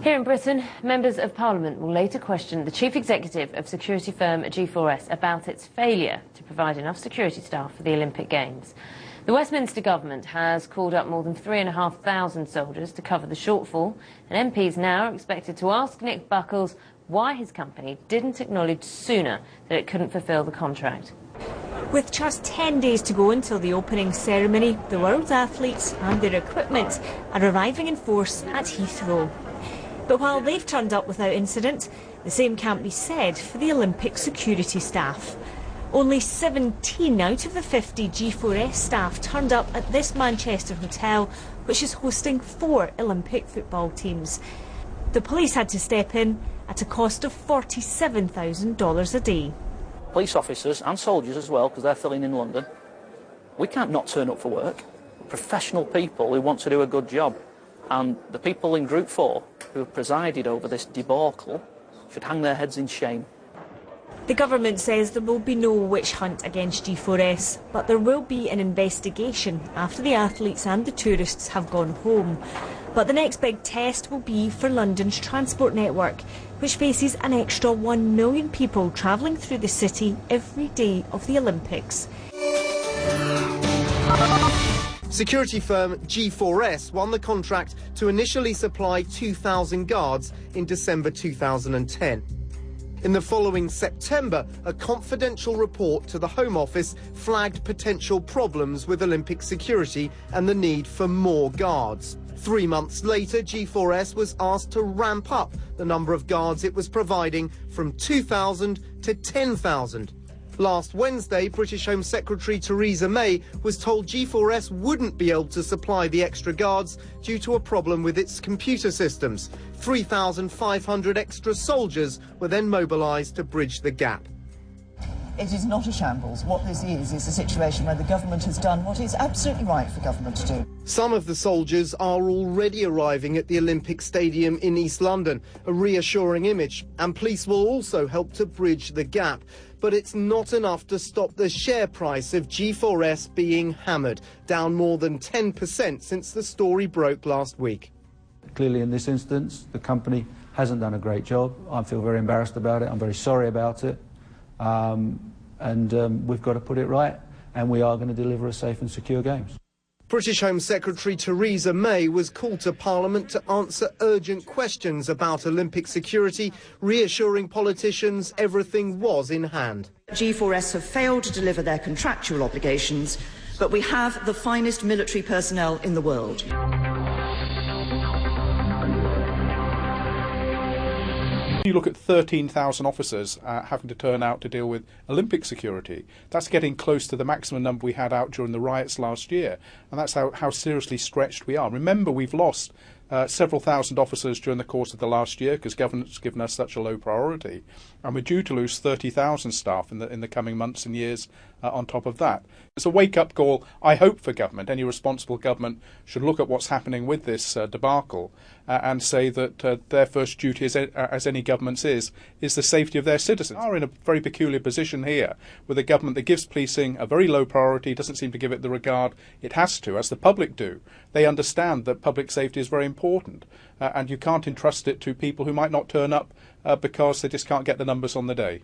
Here in Britain, members of Parliament will later question the chief executive of security firm G4S about its failure to provide enough security staff for the Olympic Games. The Westminster government has called up more than 3,500 soldiers to cover the shortfall, and MPs now are expected to ask Nick Buckles why his company didn't acknowledge sooner that it couldn't fulfil the contract. With just 10 days to go until the opening ceremony, the world's athletes and their equipment are arriving in force at Heathrow. But while they've turned up without incident, the same can't be said for the Olympic security staff. Only 17 out of the 50 G4S staff turned up at this Manchester hotel, which is hosting 4 Olympic football teams. The police had to step in at a cost of $47,000 a day. Police officers and soldiers as well, because they're filling in London. We can't not turn up for work. Professional people who want to do a good job. And the people in Group 4 who have presided over this debacle should hang their heads in shame. The government says there will be no witch hunt against G4S, but there will be an investigation after the athletes and the tourists have gone home. But the next big test will be for London's transport network, which faces an extra 1 million people travelling through the city every day of the Olympics. Security firm G4S won the contract to initially supply 2,000 guards in December 2010. In the following September, a confidential report to the Home Office flagged potential problems with Olympic security and the need for more guards. 3 months later, G4S was asked to ramp up the number of guards it was providing from 2,000 to 10,000. Last Wednesday, British Home Secretary Theresa May was told G4S wouldn't be able to supply the extra guards due to a problem with its computer systems. 3,500 extra soldiers were then mobilised to bridge the gap. It is not a shambles. What this is a situation where the government has done what is absolutely right for government to do. Some of the soldiers are already arriving at the Olympic Stadium in East London, a reassuring image, and police will also help to bridge the gap. But it's not enough to stop the share price of G4S being hammered, down more than 10% since the story broke last week. Clearly in this instance, the company hasn't done a great job. I feel very embarrassed about it. I'm very sorry about it. We've got to put it right, and we are going to deliver a safe and secure Games. British Home Secretary Theresa May was called to Parliament to answer urgent questions about Olympic security, reassuring politicians everything was in hand. G4S have failed to deliver their contractual obligations, but we have the finest military personnel in the world. You look at 13,000 officers having to turn out to deal with Olympic security. That's getting close to the maximum number we had out during the riots last year. And that's how seriously stretched we are. Remember, we've lost several thousand officers during the course of the last year because government's given us such a low priority. And we're due to lose 30,000 staff in the coming months and years on top of that. It's a wake-up call, I hope, for government. Any responsible government should look at what's happening with this debacle and say that their first duty, as any government's is the safety of their citizens. We are in a very peculiar position here with a government that gives policing a very low priority, doesn't seem to give it the regard it has to, as the public do. They understand that public safety is very important and you can't entrust it to people who might not turn up because they just can't get the numbers on the day.